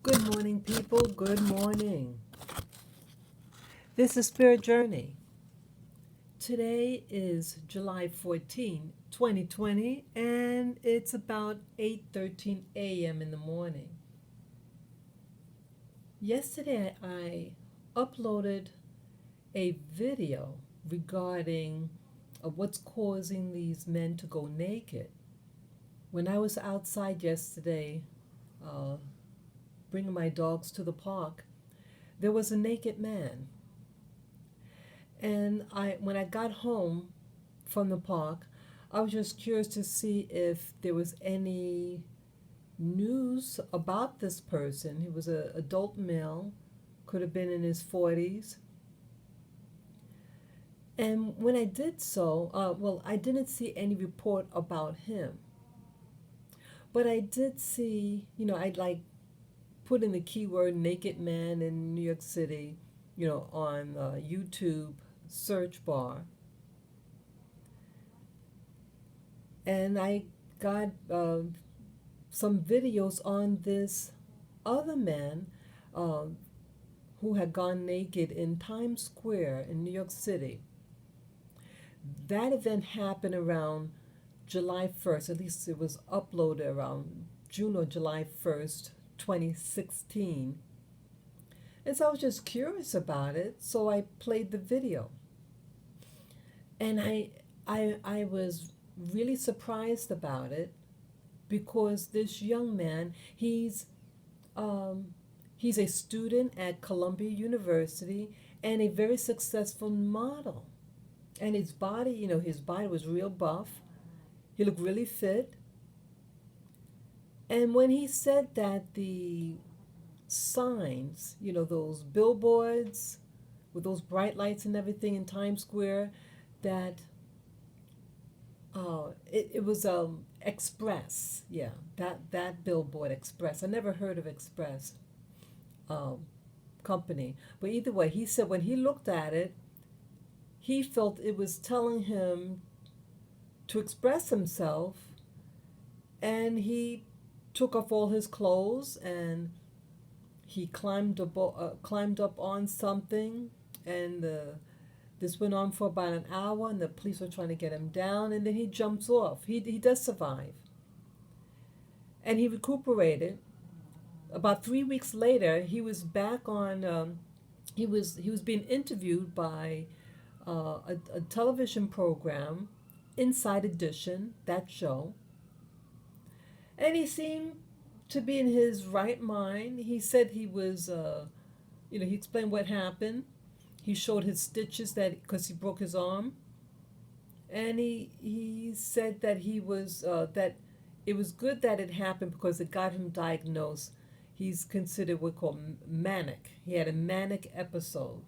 Good morning, people. Good morning. This is Spirit Journey. Today is July 14, 2020, and it's about 8:13 a.m. in the morning. Yesterday, I uploaded a video regarding what's causing these men to go naked. When I was outside yesterday, uh, bringing my dogs to the park, there was a naked man. And when I got home from the park, I was just curious to see if there was any news about this person. He was an adult male, could have been in his 40s. And when I did so, I didn't see any report about him. But I did see, I'd like put in the keyword naked man in New York City, on YouTube search bar. And I got some videos on this other man uh, who had gone naked in Times Square in New York City. That event happened around July 1st, at least it was uploaded around June or July 1st, 2016. And so I was just curious about it, so I played the video. And I was really surprised about it because this young man, he's a student at Columbia University and a very successful model. And his body was real buff. He looked really fit. And when he said that the signs, those billboards with those bright lights and everything in Times Square, that it was Express, yeah, that billboard Express. I never heard of Express company, but either way, he said when he looked at it, he felt it was telling him to express himself, and he took off all his clothes and he climbed up on something, and this went on for about an hour, and the police were trying to get him down, and then he jumps off. He does survive, and he recuperated. About 3 weeks later, he was back on. He was being interviewed by a television program, Inside Edition, that show, and he seemed to be in his right mind. He said he was, he explained what happened. He showed his stitches because he broke his arm, and he said that he was that it was good that it happened because it got him diagnosed. He's considered what we call manic. He had a manic episode,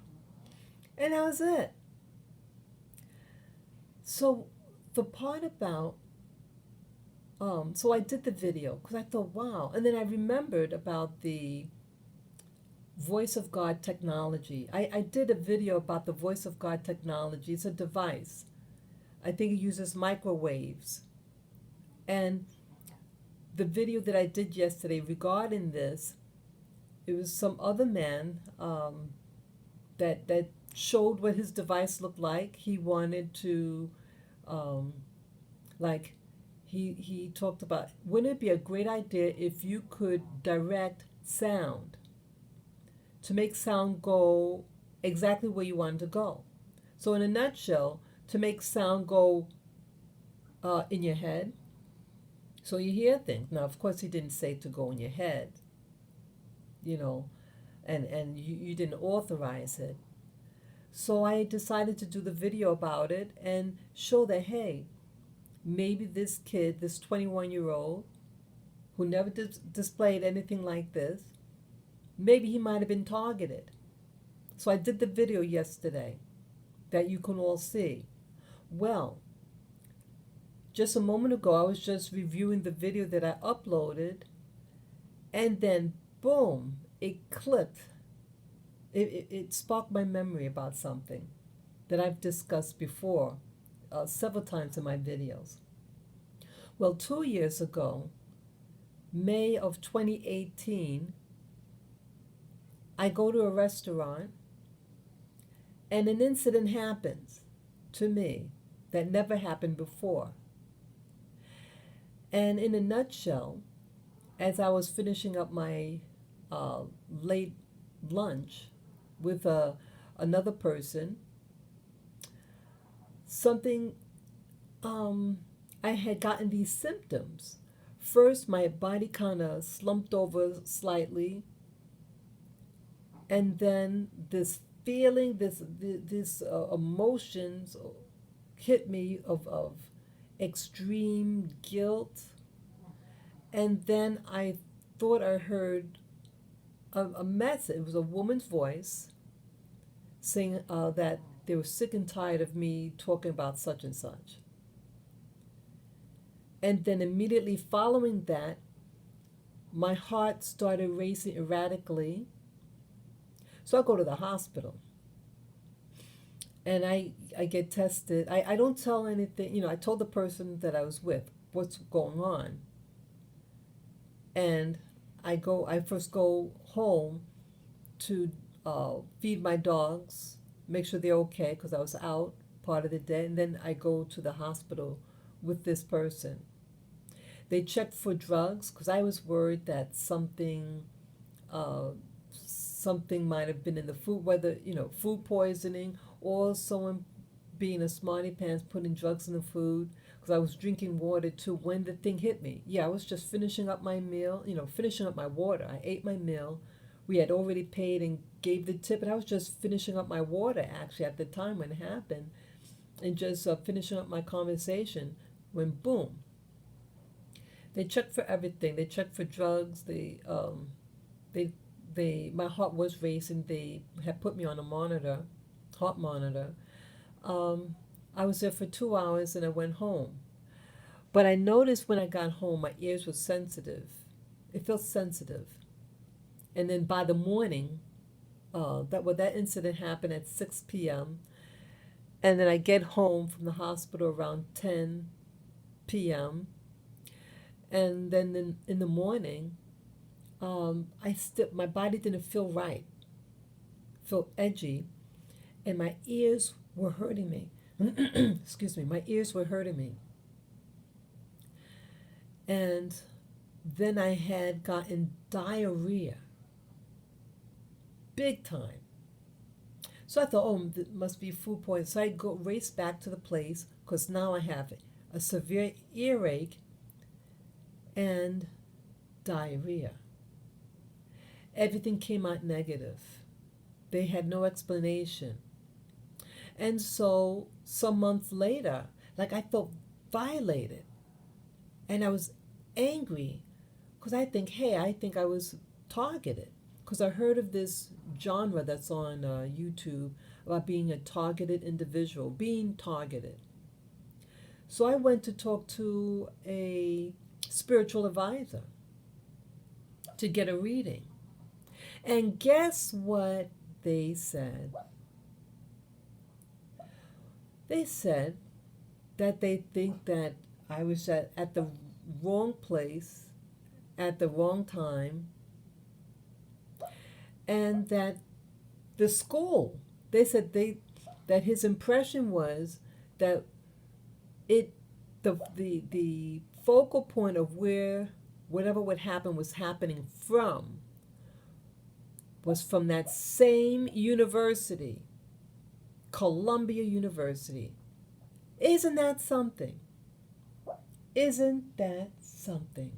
and that was it. So the part about so I did the video because I thought, wow, and then I remembered about the Voice of God technology. I did a video about the Voice of God technology. It's a device. I think it uses microwaves. And the video that I did yesterday regarding this, it was some other man that showed what his device looked like. He wanted to, like, he talked about, wouldn't it be a great idea if you could direct sound to make sound go exactly where you want it to go? So in a nutshell, to make sound go in your head, so you hear things. Now, of course, he didn't say to go in your head, and you didn't authorize it. So I decided to do the video about it and show that, hey, maybe this kid, this 21-year-old, who never displayed anything like this, maybe he might have been targeted. So I did the video yesterday that you can all see. Well, just a moment ago, I was just reviewing the video that I uploaded, and then boom, it clicked. It sparked my memory about something that I've discussed before several times in my videos. Well, 2 years ago, May of 2018, I go to a restaurant and an incident happens to me that never happened before. And in a nutshell, as I was finishing up my uh, late lunch with another person, something, I had gotten these symptoms. First, my body kind of slumped over slightly, and then this feeling, this emotions hit me of extreme guilt, and then I thought I heard a message. It was a woman's voice saying that they were sick and tired of me talking about such and such. And then immediately following that, my heart started racing erratically. So I go to the hospital and I get tested. I don't tell anything, I told the person that I was with what's going on. And I first go home to feed my dogs, make sure they're okay because I was out part of the day. And then I go to the hospital with this person. They checked for drugs because I was worried that something might have been in the food, whether, food poisoning or someone being a smarty pants putting drugs in the food, because I was drinking water too when the thing hit me. Yeah, I was just finishing up my meal, finishing up my water. I ate my meal. We had already paid and gave the tip, and I was just finishing up my water actually at the time when it happened, and just finishing up my conversation when boom. They checked for everything. They checked for drugs. My heart was racing. They had put me on a monitor, heart monitor. I was there for 2 hours and I went home. But I noticed when I got home, my ears were sensitive. It felt sensitive. And then by the morning, that incident happened at 6 p.m. And then I get home from the hospital around 10 p.m. And then in the morning, my body didn't feel right, felt edgy, and my ears were hurting me. Excuse me, my ears were hurting me. And then I had gotten diarrhea, big time. So I thought, oh, it must be food poisoning. So I race back to the place because now I have a severe earache and diarrhea. Everything came out negative. They had no explanation. And so some months later, I felt violated. And I was angry because I think I was targeted. Because I heard of this genre that's on YouTube about being a targeted individual, being targeted. So I went to talk to a spiritual advisor to get a reading. And guess what they said? They said that they think that I was at the wrong place at the wrong time, and that the school, they said that his impression was that the focal point of where whatever would happen was happening from was from that same university, Columbia University. Isn't that something? Isn't that something?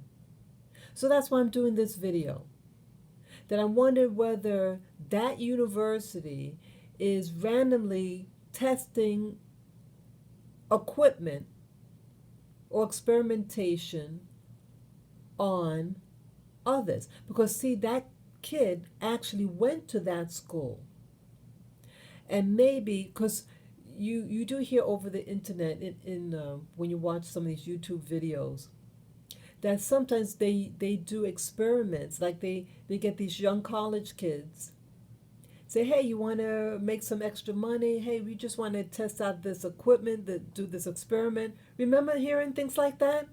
So that's why I'm doing this video. That I wondered whether that university is randomly testing equipment or experimentation on others. Because see, that kid actually went to that school. And maybe, because you do hear over the internet in when you watch some of these YouTube videos, that sometimes they do experiments, like they get these young college kids, say, hey, you want to make some extra money? Hey, we just want to test out this equipment, do this experiment. Remember hearing things like that?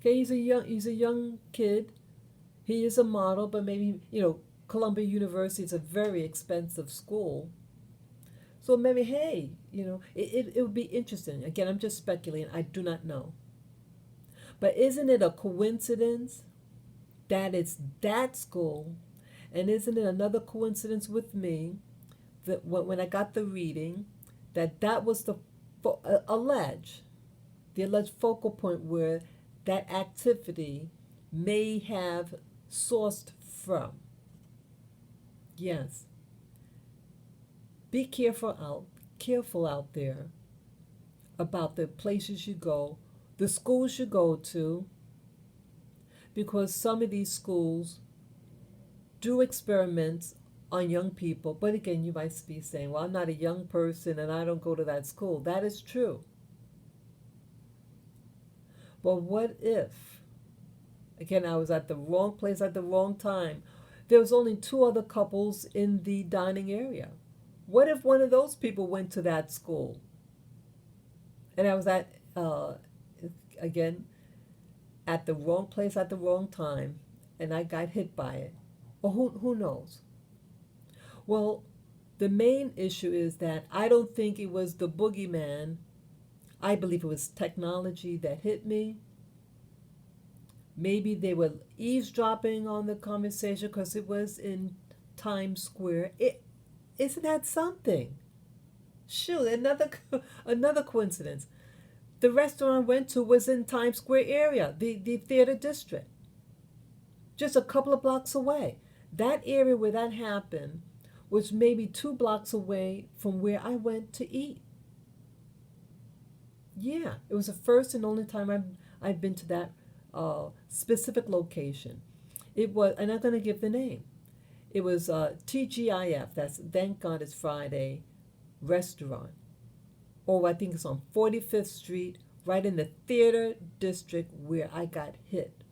Okay, he's a young kid. He is a model, but maybe, Columbia University is a very expensive school. So maybe, hey, it would be interesting. Again, I'm just speculating. I do not know. But isn't it a coincidence that it's that school? And isn't it another coincidence with me that when I got the reading, that was the alleged, the alleged focal point where that activity may have sourced from? Yes. Be careful out there about the places you go, the schools you go to, because some of these schools do experiments on young people. But again, you might be saying, well, I'm not a young person and I don't go to that school. That is true. But what if, again, I was at the wrong place at the wrong time? There was only 2 other couples in the dining area. What if one of those people went to that school? And I was again, at the wrong place at the wrong time, and I got hit by it. Or who knows? Well, the main issue is that I don't think it was the boogeyman. I believe it was technology that hit me. Maybe they were eavesdropping on the conversation because it was in Times Square. Isn't that something? Shoot, another coincidence. The restaurant I went to was in Times Square area, the theater district, just a couple of blocks away. That area where that happened was maybe 2 blocks away from where I went to eat. Yeah, it was the first and only time I've been to that specific location. It was, and I'm going to give the name. It was TGIF, that's Thank God It's Friday restaurant. Or I think it's on 45th Street, right in the theater district where I got hit.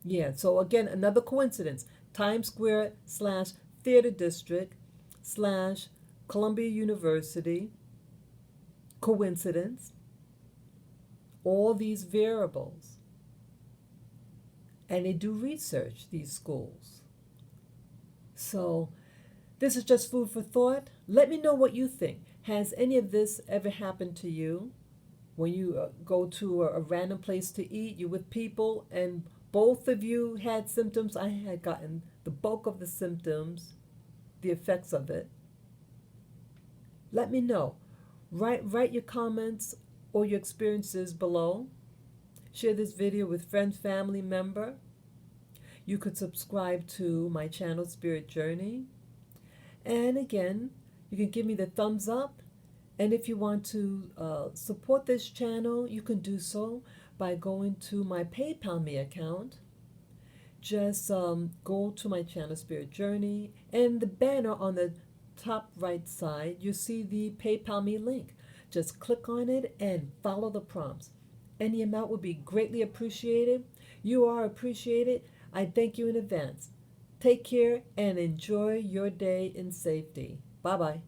Yeah, so again, another coincidence. Times Square / theater district / Columbia University. Coincidence. All these variables. And they do research, these schools. So this is just food for thought. Let me know what you think. Has any of this ever happened to you? When you go to a random place to eat, you're with people, and both of you had symptoms. I had gotten the bulk of the symptoms, the effects of it. Let me know. Write your comments or your experiences below. Share this video with friends, family member. You could subscribe to my channel, Spirit Journey. And again, you can give me the thumbs up. And if you want to support this channel, you can do so by going to my PayPal me account. Just go to my channel, Spirit Journey, and the banner on the top right side, you see the PayPal me link. Just click on it and follow the prompts. Any amount would be greatly appreciated. You are appreciated. I thank you in advance. Take care and enjoy your day in safety. Bye-bye.